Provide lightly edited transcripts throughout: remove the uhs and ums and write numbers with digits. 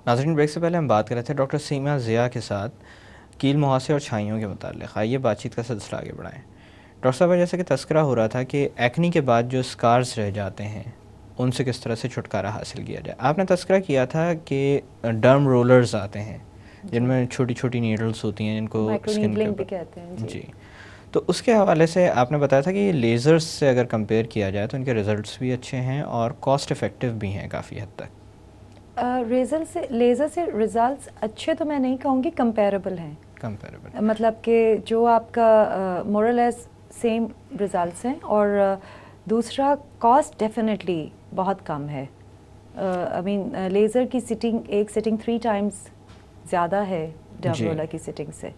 ناظرین، بریک سے پہلے ہم بات کر رہے تھے ڈاکٹر سیما ضیاء کے ساتھ کیل مہاسے اور چھائیوں کے متعلق. آئیے بات چیت کا سلسلہ آگے بڑھائیں. ڈاکٹر صاحب، جیسا کہ تذکرہ ہو رہا تھا کہ ایکنی کے بعد جو اسکارز رہ جاتے ہیں ان سے کس طرح سے چھٹکارا حاصل کیا جائے. آپ نے تذکرہ کیا تھا کہ ڈرم رولرز آتے ہیں جن میں چھوٹی چھوٹی نیڈلز ہوتی ہیں جن کو اسکن کے بھی کہتے ہیں. جی، تو اس کے حوالے سے آپ نے بتایا تھا کہ یہ لیزرز سے اگر کمپیئر کیا جائے تو ان کے ریزلٹس بھی اچھے ہیں اور کاسٹ افیکٹو بھی ہیں کافی حد تک. لیزر سے ریزلٹس اچھے تو میں نہیں کہوں گی، کمپیریبل ہیں. مطلب کہ جو آپ کا مورلیس سیم ریزلٹس ہیں، اور دوسرا کاسٹ ڈیفینیٹلی بہت کم ہے. آئی مین لیزر کی ایک سٹنگ 3 ٹائمز زیادہ ہے ڈرم رولر کی سٹنگ سے.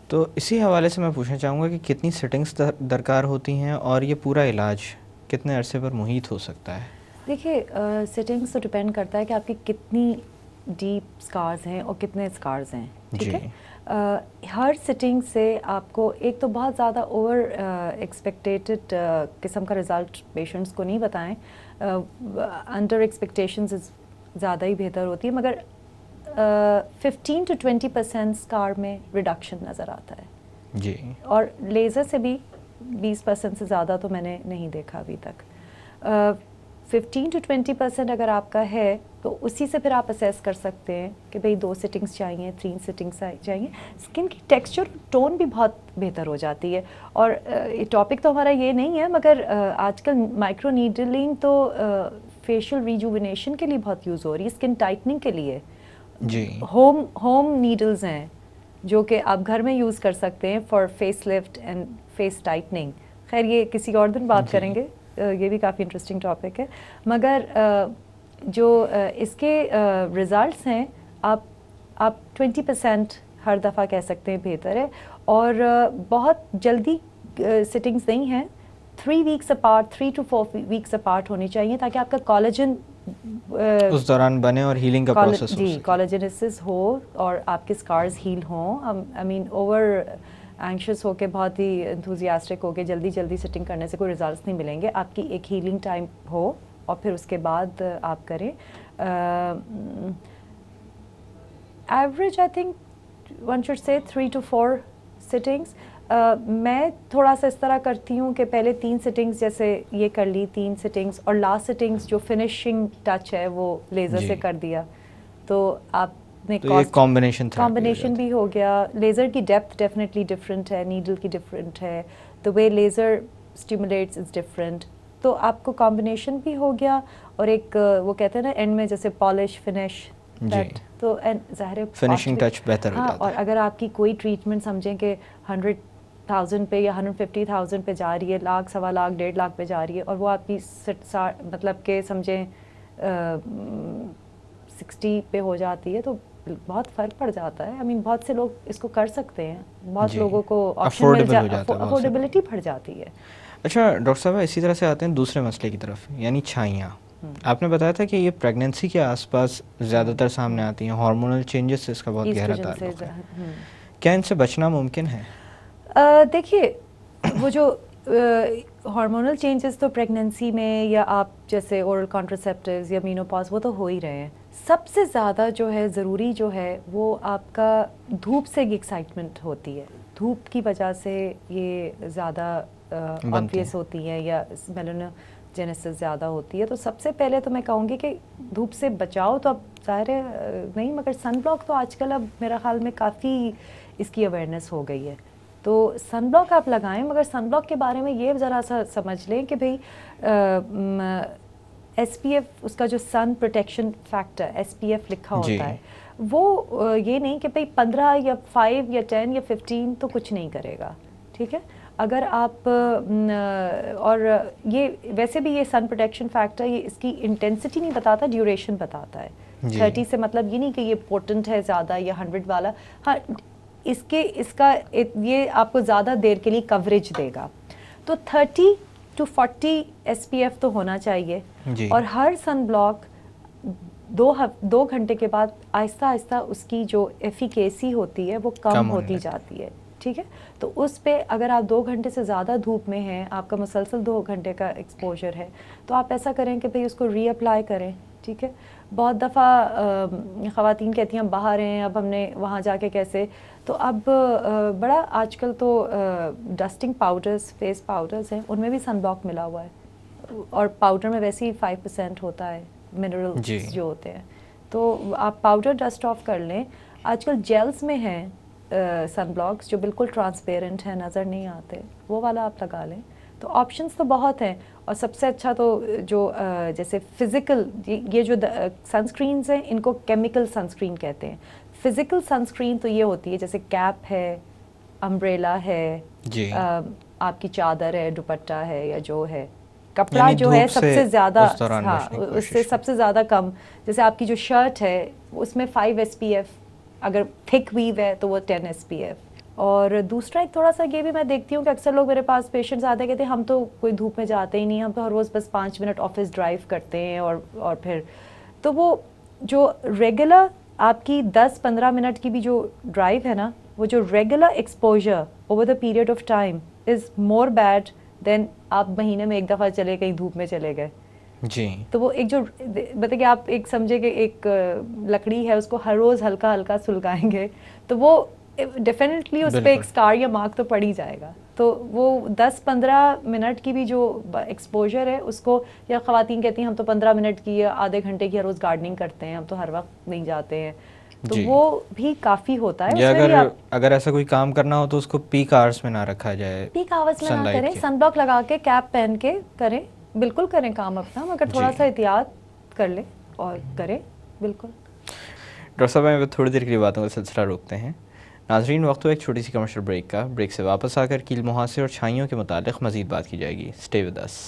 تو اسی حوالے سے میں پوچھنا چاہوں گا کہ کتنی سٹنگز درکار ہوتی ہیں اور یہ پورا علاج کتنے عرصے پر محیط ہو سکتا ہے؟ دیکھیے، سٹنگز تو ڈپینڈ کرتا ہے کہ آپ کی کتنی ڈیپ اسکارز ہیں اور کتنے اسکارز ہیں. ٹھیک ہے، ہر سٹنگ سے آپ کو ایک تو بہت زیادہ اوور ایکسپیکٹیڈ قسم کا رزلٹ پیشنٹس کو نہیں بتائیں. انڈر ایکسپیکٹیشنز زیادہ ہی بہتر ہوتی ہے، مگر 15 to 20% اسکار میں ریڈکشن نظر آتا ہے. جی، اور لیزر سے بھی 20% سے زیادہ تو میں نے نہیں دیکھا ابھی تک. 15 to 20% اگر آپ کا ہے تو اسی سے پھر آپ اسیس کر سکتے ہیں کہ بھئی 2 سٹنگز چاہیے، 3 سٹنگز چاہیے. اسکن کی ٹیکسچر ٹون بھی بہت بہتر ہو جاتی ہے. اور ٹاپک تو ہمارا یہ نہیں ہے، مگر آج کل مائکرو نیڈلنگ تو فیشیل ریجوونیشن کے لیے بہت یوز ہو رہی ہے، اسکن ٹائٹننگ کے لیے. جی، ہوم نیڈلز ہیں جو کہ آپ گھر میں یوز کر سکتے ہیں for face lift and face tightening. خیر یہ کسی اور دن بات کریں گے، یہ بھی کافی انٹرسٹنگ ٹاپک ہے. مگر جو اس کے ریزلٹس ہیں، آپ 20% ہر دفعہ کہہ سکتے ہیں بہتر ہے. اور بہت جلدی سٹنگز نہیں ہیں، 3 weeks apart، 3 to 4 weeks apart ہونی چاہیے تاکہ آپ کا کالجن اس دوران بنے اور ہیلنگ کا پروسیس ہو سکے. جی، کالجنسس ہو اور آپ کے اسکارز ہیل ہوں. آئی مین اوور اینکشیس ہو کے بہت ہی انتھوزیاسٹک ہو کے جلدی سٹنگ کرنے سے کوئی ریزلٹس نہیں ملیں گے. آپ کی ایک ہیلنگ ٹائم ہو اور پھر اس کے بعد آپ کریں. Average I think one should say 3 to 4 settings. میں تھوڑا سا اس طرح کرتی ہوں کہ پہلے 3 سٹنگس جیسے یہ کر لی 3 سٹنگس، اور لاسٹ سٹنگس جو فنشنگ ٹچ ہے وہ لیزر سے کر دیا. تو آپ نے کمبینیشن بھی ہو گیا. لیزر کی ڈیپتھ ڈیفینیٹلی ڈفرینٹ ہے، نیڈل کی ڈفرینٹ ہے، the way laser stimulates is different. تو آپ کو کمبینیشن بھی ہو گیا، اور ایک وہ کہتے ہیں نا اینڈ میں جیسے پالش فنش، تو ظاہر فنشنگ ٹچ بہتر ہو جاتا ہے. اور اگر آپ کی کوئی ٹریٹمنٹ سمجھیں کہ 100,000 پہ یا 150,000 پہ جا رہی ہے، لاکھ، سوا لاکھ، 1.5 لاکھ پہ جا رہی ہے، اور وہ آپ کی مطلب کہ سمجھیں 60 پہ ہو جاتی ہے، تو بہت فرق پڑ جاتا ہے. آئی مین بہت سے لوگ اس کو کر سکتے ہیں، بہت لوگوں کو آپشن مل جاتا ہے، افورڈیبلٹی بڑھ جاتی ہے. اچھا ڈاکٹر صاحب، اسی طرح سے آتے ہیں دوسرے مسئلے کی طرف، یعنی چھائیاں. آپ نے بتایا تھا کہ یہ پریگنینسی کے آس پاس زیادہ تر سامنے آتی ہیں، ہارمونل چینجز سے اس کا بہت گہرا تعلق ہے. کیا ان سے بچنا ممکن ہے؟ دیکھیے، وہ جو ہارمونل چینجز تو پریگنینسی میں، یا آپ جیسے اورل کانٹراسیپٹیوز یا مینوپاز، وہ تو ہو ہی رہے ہیں. سب سے زیادہ جو ہے ضروری جو ہے وہ آپ کا دھوپ سے ایکسائٹمنٹ ہوتی ہے. دھوپ کی وجہ سے یہ زیادہ آبویس ہوتی ہے، یا میلانوجینسس زیادہ ہوتی ہے. تو سب سے پہلے تو میں کہوں گی کہ دھوپ سے بچاؤ تو اب ظاہر نہیں، مگر سن بلاک تو آج کل اب میرا خیال میں کافی اس کی اویئرنیس ہو گئی ہے. تو سن بلاک آپ لگائیں، مگر سن بلاک کے بارے میں یہ ذرا سا سمجھ لیں کہ بھئی ایس پی ایف، اس کا جو sun protection factor S P F لکھا ہوتا ہے، وہ یہ نہیں کہ بھئی 15 یا 5 یا 10 یا 15 تو کچھ نہیں کرے گا. ٹھیک ہے، اگر آپ اور یہ ویسے بھی یہ سن پروٹیکشن فیکٹر یہ اس کی انٹینسٹی نہیں بتاتا، ڈیوریشن بتاتا ہے. 30 سے مطلب یہ نہیں کہ یہ پوٹنٹ ہے زیادہ یا 100 والا. ہاں، اس کا یہ آپ کو زیادہ دیر کے لیے کوریج دے گا. تو 30 to 40 ایس پی ایف تو ہونا چاہیے. اور ہر سن بلاک 2 گھنٹے کے بعد آہستہ آہستہ اس کی جو ایفیکیسی ہوتی ہے وہ کم ہوتی جاتی ہے. ٹھیک ہے، تو اس پہ اگر آپ 2 گھنٹے سے زیادہ دھوپ میں ہیں، آپ کا مسلسل 2 گھنٹے کا ایکسپوجر ہے، تو آپ ایسا کریں کہ بھئی اس کو ری اپلائی کریں. ٹھیک ہے. بہت دفعہ خواتین کہتی ہیں ہم باہر ہیں, اب ہم نے وہاں جا کے کیسے, تو اب بڑا آج کل تو ڈسٹنگ پاؤڈرز, فیس پاؤڈرز ہیں, ان میں بھی سن بلاک ملا ہوا ہے, اور پاؤڈر میں ویسے ہی 5% ہوتا ہے منرلز جو ہوتے ہیں, تو آپ پاؤڈر ڈسٹ آف کر لیں. آج کل جیلز میں ہیں سن بلاکس جو بالکل ٹرانسپیرنٹ ہیں, نظر نہیں آتے, وہ والا آپ لگا لیں. تو آپشنس تو بہت ہیں, اور سب سے اچھا تو جو جیسے فزیکل, یہ جو سنسکرینز ہیں ان کو کیمیکل سنسکرین کہتے ہیں. فزیکل سنسکرین تو یہ ہوتی ہے جیسے کیپ ہے, امبریلا ہے, آپ کی چادر ہے, دوپٹہ ہے, یا جو ہے کپڑا جو ہے سب سے زیادہ, ہاں اس سے سب سے زیادہ کم, جیسے آپ کی جو شرٹ ہے اس میں 5 SPF, اگر تھک ویو ہے تو وہ 10 SPF. اور دوسرا ایک تھوڑا سا یہ بھی میں دیکھتی ہوں کہ اکثر لوگ میرے پاس پیشنٹس آتے ہیں کہتے ہیں ہم تو کوئی دھوپ میں جاتے ہی نہیں, ہم تو ہر روز بس 5 منٹ آفس ڈرائیو کرتے ہیں, اور پھر تو وہ جو ریگولر آپ کی 10-15 منٹ کی بھی جو ڈرائیو ہے نا, وہ جو regular exposure over the period of time is more bad than آپ مہینے میں ایک دفعہ چلے کہیں دھوپ میں چلے گئے. جی, تو وہ ایک جو مطلب کہ آپ ایک سمجھے کہ ایک لکڑی ہے, اس کو ہر روز ہلکا ہلکا سلگائیں گے تو وہ ڈیفینیٹلی اس پہ ایک اسکار یا مارک تو پڑ ہی جائے گا. تو وہ 10-15 منٹ کی بھی جو ایکسپوجر ہے اس کو, یا خواتین کہتی ہیں ہم تو 15 منٹ کی یا آدھے گھنٹے کی ہر روز گارڈننگ کرتے ہیں, ہم تو ہر وقت نہیں جاتے ہیں, تو وہ بھی کافی ہوتا ہے. یا اگر ایسا کوئی کام کرنا ہو تو اس کو پیک آورس میں نہ رکھا جائے, پیک آورس میں نہ کریں, سن بلاک لگا کے کیپ پہن کے کریں, بالکل کریں کام اپنا, مگر تھوڑا سا احتیاط کر لیں اور کریں بالکل. ڈاکٹر صاحب ہمیں تھوڑی دیر کے لیے باتوں کا سلسلہ روکتے ہیں. ناظرین, وقت ہو ایک چھوٹی سی کمرشل بریک کا. بریک سے واپس آ کر کیل محاصر اور چھائیوں کے متعلق مزید بات کی جائے گی. Stay with us.